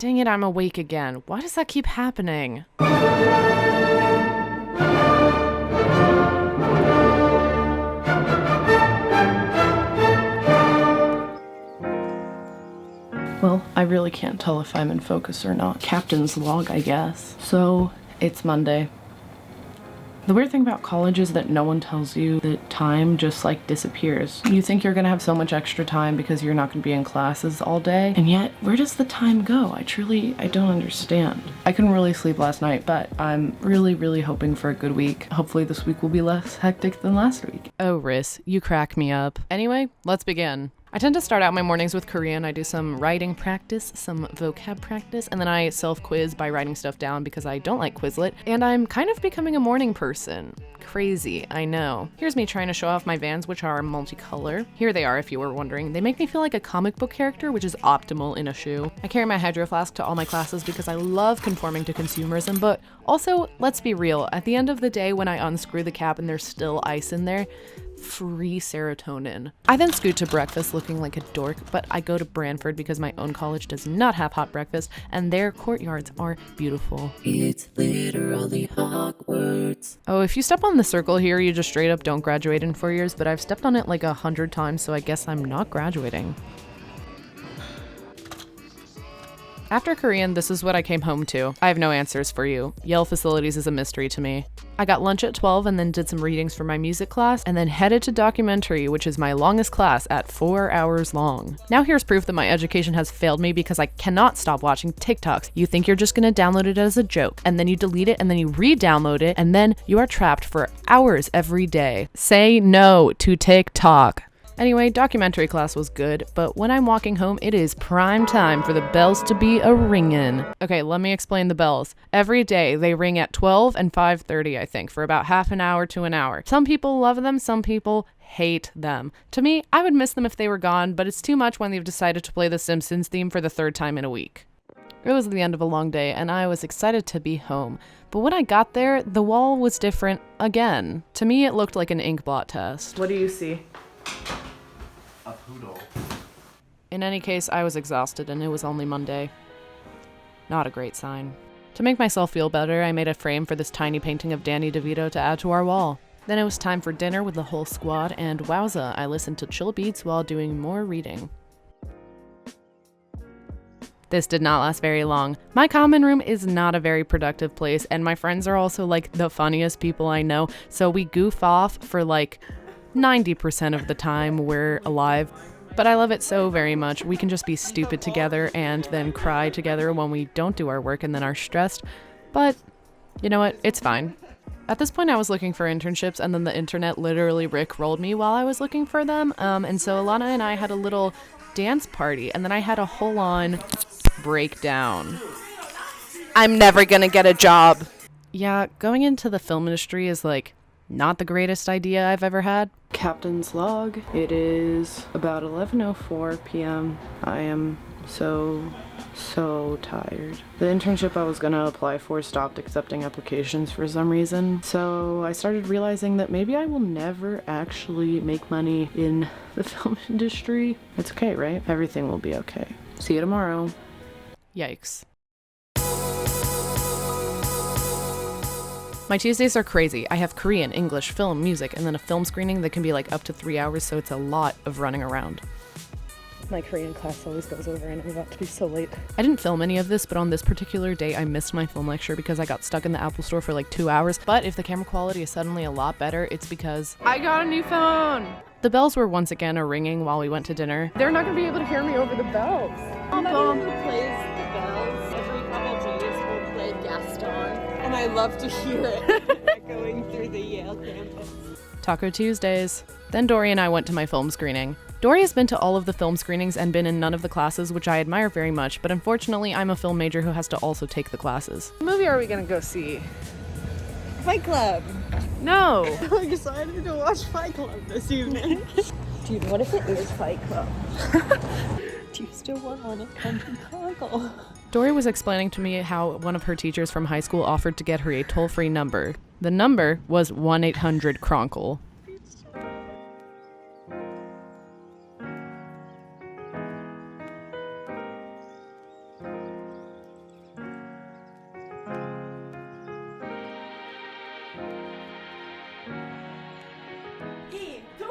Dang it, I'm awake again. Why does that keep happening? Well, I really can't tell if I'm in focus or not. Captain's log, I guess. So, it's Monday. The weird thing about college is that no one tells you that time just like disappears. You think you're gonna have so much extra time because you're not gonna be in classes all day, and yet where does the time go? I don't understand. I couldn't really sleep last night, but I'm really hoping for a good week. Hopefully this week will be less hectic than last week. Oh, Riss, you crack me up. Anyway, let's begin. I tend to start out my mornings with Korean. I do some writing practice, some vocab practice, and then I self-quiz by writing stuff down because I don't like Quizlet, and I'm kind of becoming a morning person. Crazy, I know. Here's me trying to show off my Vans, which are multicolor. Here they are, if you were wondering. They make me feel like a comic book character, which is optimal in a shoe. I carry my hydro flask to all my classes because I love conforming to consumerism, but also, let's be real, at the end of the day when I unscrew the cap and there's still ice in there, free serotonin. I then scoot to breakfast looking like a dork, but I go to Branford because my own college does not have hot breakfast, and their courtyards are beautiful. It's literally Hogwarts. Oh, if you step on the circle here, you just straight up don't graduate in 4 years, but I've stepped on it like 100 times, so I guess I'm not graduating. After Korean, this is what I came home to. I have no answers for you. Yale facilities is a mystery to me. I got lunch at 12 and then did some readings for my music class and then headed to documentary, which is my longest class at 4 hours long. Now here's proof that my education has failed me because I cannot stop watching TikToks. You think you're just gonna download it as a joke, and then you delete it, and then you re-download it, and then you are trapped for hours every day. Say no to TikTok. Anyway, documentary class was good, but when I'm walking home, it is prime time for the bells to be a-ringin'. Okay, let me explain the bells. Every day, they ring at 12 and 5:30, I think, for about half an hour to an hour. Some people love them, some people hate them. To me, I would miss them if they were gone, but it's too much when they've decided to play the Simpsons theme for the 3rd time in a week. It was the end of a long day, and I was excited to be home. But when I got there, the wall was different again. To me, it looked like an ink blot test. What do you see? A poodle. In any case, I was exhausted and it was only Monday. Not a great sign. To make myself feel better, I made a frame for this tiny painting of Danny DeVito to add to our wall. Then it was time for dinner with the whole squad, and wowza, I listened to chill beats while doing more reading. This did not last very long. My common room is not a very productive place, and my friends are also like the funniest people I know, so we goof off for like 90% of the time we're alive, but I love it so very much. We can just be stupid together and then cry together when we don't do our work and then are stressed, but you know what, it's fine. At this point I was looking for internships and then the internet literally rickrolled me while I was looking for them, and so Alana and I had a little dance party, and then I had a whole on breakdown. I'm never gonna get a job. Yeah, going into the film industry is like not the greatest idea I've ever had. Captain's log. It is about 11:04 p.m. I am so tired. The internship I was gonna apply for stopped accepting applications for some reason, so I started realizing that maybe I will never actually make money in the film industry. It's okay, right? Everything will be okay. See you tomorrow. Yikes. My Tuesdays are crazy. I have Korean, English, film, music, and then a film screening that can be like up to 3 hours, so it's a lot of running around. My Korean class always goes over and I'm about to be so late. I didn't film any of this, but on this particular day I missed my film lecture because I got stuck in the Apple store for like 2 hours. But if the camera quality is suddenly a lot better, it's because I got a new phone! The bells were once again a-ringing while we went to dinner. They're not gonna be able to hear me over the bells. Somebody who plays the bells every couple days will play Gaston, and I love to hear it echoing through the Yale campus. Taco Tuesdays. Then Dory and I went to my film screening. Dory has been to all of the film screenings and been in none of the classes, which I admire very much, but unfortunately I'm a film major who has to also take the classes. What movie are we gonna go see? Fight Club! No! I'm excited to watch Fight Club this evening. Dude, what if it is Fight Club? Do you still want to come to Congle? Dory was explaining to me how one of her teachers from high school offered to get her a toll-free number. The number was 1-800-KRONKLE.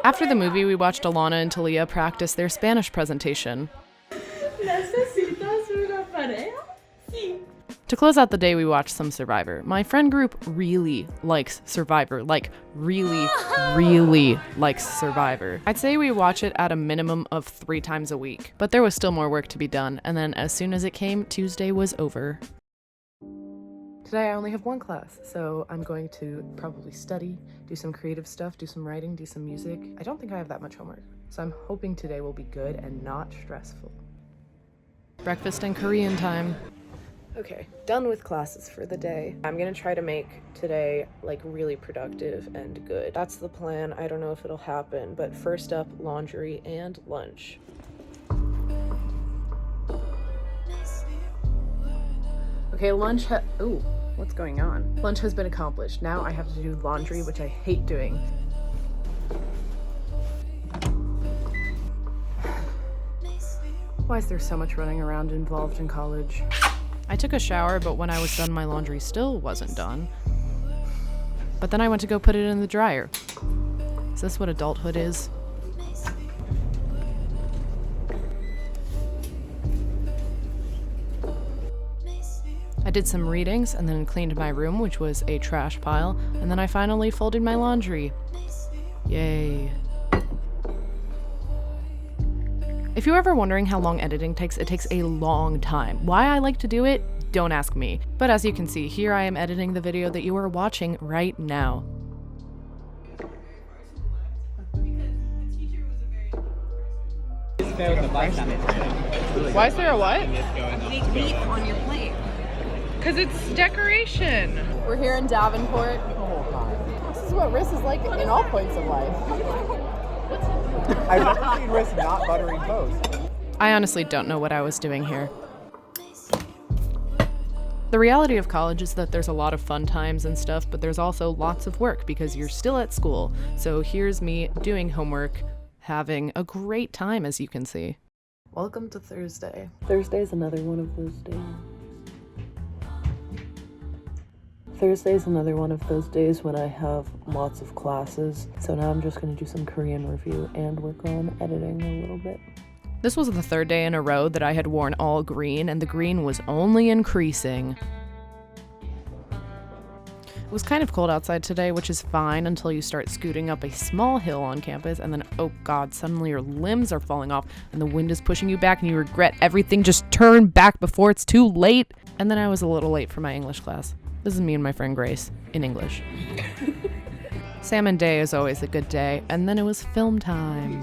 After the movie, we watched Alana and Talia practice their Spanish presentation. ¿Necesitas una pareja? Sí. To close out the day, we watched some Survivor. My friend group really likes Survivor. Like, really, really likes Survivor. I'd say we watch it at a minimum of 3 times a week. But there was still more work to be done, and then as soon as it came, Tuesday was over. Today I only have 1 class, so I'm going to probably study, do some creative stuff, do some writing, do some music. I don't think I have that much homework, so I'm hoping today will be good and not stressful. Breakfast and Korean time. Okay, done with classes for the day. I'm gonna try to make today like really productive and good. That's the plan. I don't know if it'll happen, but first up, laundry and lunch. Okay, lunch ooh, what's going on? Lunch has been accomplished. Now I have to do laundry, which I hate doing. Why is there so much running around involved in college? I took a shower, but when I was done, my laundry still wasn't done. But then I went to go put it in the dryer. Is this what adulthood is? I did some readings and then cleaned my room, which was a trash pile, and then I finally folded my laundry. Yay. If you're ever wondering how long editing takes, it takes a long time. Why I like to do it, don't ask me. But as you can see, here I am editing the video that you are watching right now. Why is there a what? Big meat on your plate. Because it's decoration. We're here in Davenport. This is what Riss is like in all points of life. I've never seen Riss not buttering toast. I honestly don't know what I was doing here. The reality of college is that there's a lot of fun times and stuff, but there's also lots of work because you're still at school. So here's me doing homework, having a great time, as you can see. Welcome to Thursday. Thursday's another one of those days. Thursday's another one of those days when I have lots of classes. So now I'm just going to do some Korean review and work on editing a little bit. This was the 3rd day in a row that I had worn all green, and the green was only increasing. It was kind of cold outside today, which is fine until you start scooting up a small hill on campus, and then, oh god, suddenly your limbs are falling off, and the wind is pushing you back, and you regret everything. Just turn back before it's too late. And then I was a little late for my English class. This is me and my friend Grace, in English. Salmon day is always a good day, and then it was film time.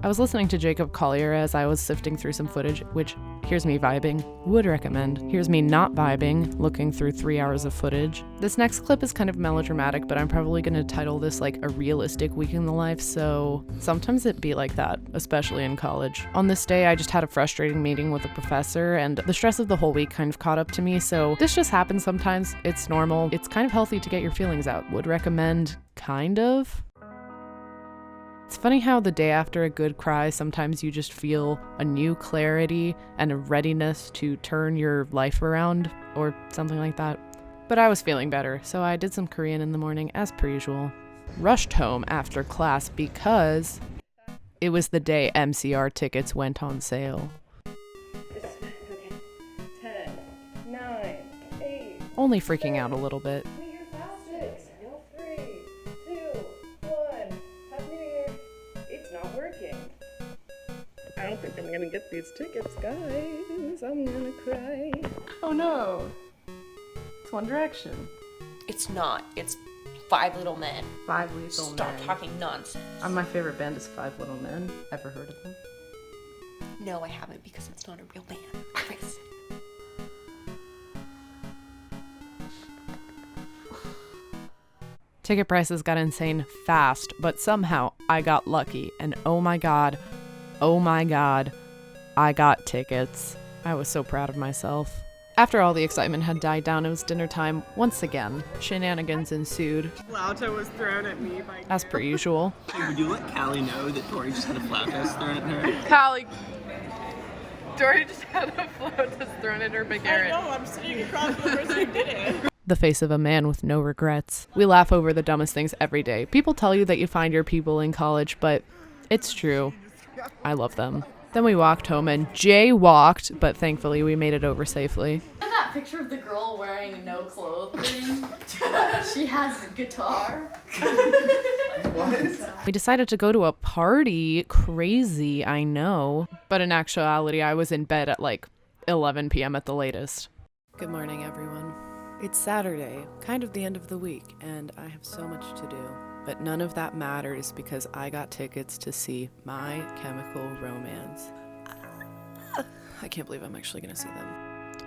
I was listening to Jacob Collier as I was sifting through some footage, which, here's me vibing, would recommend. Here's me not vibing, looking through 3 hours of footage. This next clip is kind of melodramatic, but I'm probably going to title this like a realistic week in the life, so sometimes it be like that, especially in college. On this day, I just had a frustrating meeting with a professor, and the stress of the whole week kind of caught up to me, so this just happens sometimes. It's normal. It's kind of healthy to get your feelings out. Would recommend, kind of. It's funny how the day after a good cry, sometimes you just feel a new clarity and a readiness to turn your life around or something like that. But I was feeling better, so I did some Korean in the morning as per usual. Rushed home after class because it was the day MCR tickets went on sale. 10, 9, 8. Only freaking out a little bit. I don't think I'm gonna get these tickets, guys. I'm gonna cry. Oh no. It's One Direction. It's not. It's Five Little Men. Five Little Men. Stop talking nonsense. My favorite band is Five Little Men. Ever heard of them? No, I haven't, because it's not a real band. Chris. Ticket prices got insane fast, but somehow I got lucky, and oh my god, I got tickets. I was so proud of myself. After all the excitement had died down, it was dinner time once again. Shenanigans ensued. Flauta was thrown at me by as per usual. Hey, would you let Callie know that Tori just had a flout test thrown at her? Callie, Dory just had a float that's thrown at her by Garrett. I know, I'm sitting across from the person who did it. The face of a man with no regrets. We laugh over the dumbest things every day. People tell you that you find your people in college, but it's true. I love them. Then we walked home and jaywalked, but thankfully we made it over safely. That picture of the girl wearing no clothing. She has a guitar. We decided to go to a party. Crazy, I know. But in actuality, I was in bed at like 11 p.m. at the latest. Good morning, everyone. It's Saturday, kind of the end of the week, and I have so much to do. But none of that matters because I got tickets to see My Chemical Romance. I can't believe I'm actually gonna see them.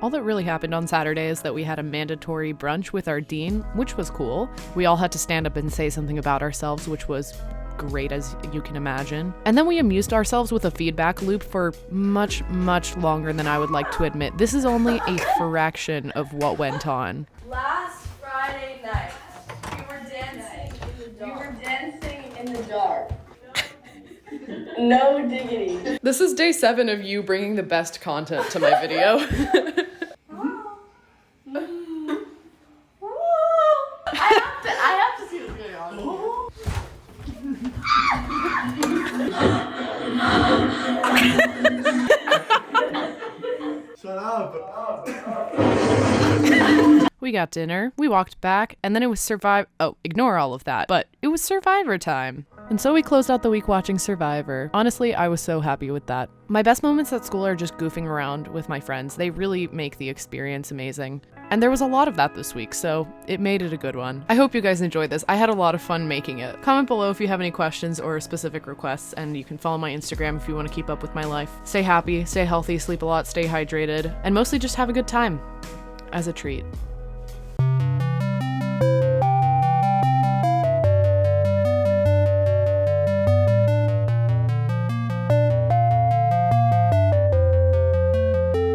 All that really happened on Saturday is that we had a mandatory brunch with our dean, which was cool. We all had to stand up and say something about ourselves, which was great, as you can imagine. And then we amused ourselves with a feedback loop for much, much longer than I would like to admit. This is only a fraction of what went on. Last Friday night, we were dancing in the dark. No diggity. This is day 7 of you bringing the best content to my video. I have to see what's going on. Shut up. We got dinner, we walked back, and then it was ignore all of that, but it was Survivor time. And so we closed out the week watching Survivor. Honestly, I was so happy with that. My best moments at school are just goofing around with my friends. They really make the experience amazing. And there was a lot of that this week, so it made it a good one. I hope you guys enjoyed this. I had a lot of fun making it. Comment below if you have any questions or specific requests, and you can follow my Instagram if you want to keep up with my life. Stay happy, stay healthy, sleep a lot, stay hydrated, and mostly just have a good time. As a treat.